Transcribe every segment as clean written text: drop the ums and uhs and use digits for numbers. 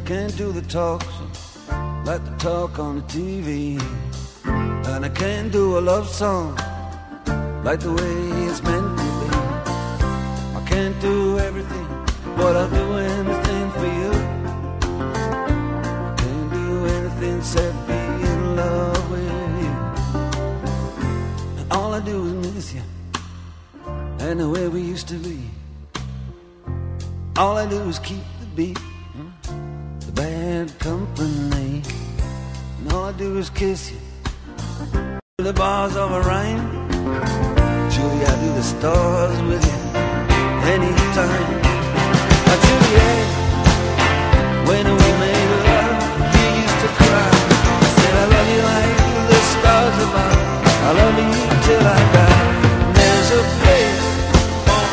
can't do the talk like the talk on the TV. And I can't do a love song like the way it's meant to be. I can't do everything, but I'll do anything for you. I can't do anything except be in love with you. And all I do is miss you and the way we used to be. All I do is keep the beat, the bad company. And all I do is kiss you, the bars of a rhyme. Julie, I do the stars with you anytime. Now Juliet, when we made love, you used to cry. I said I love you like the stars above. I love you till I die. And there's a place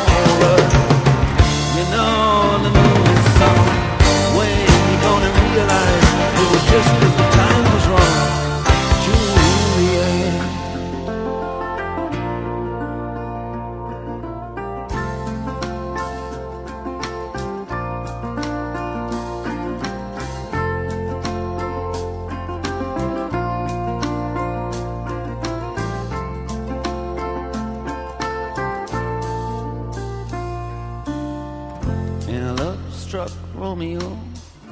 for us, you know, the movie song. When you gonna realize it was just that the time was wrong, Juliet. In a love-struck Romeo,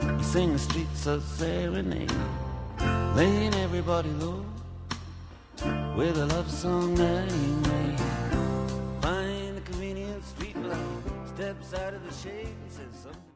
you sing the streets of serenade, laying everybody low with a love song that he made. Find a convenient street light, steps out of the shade and says something.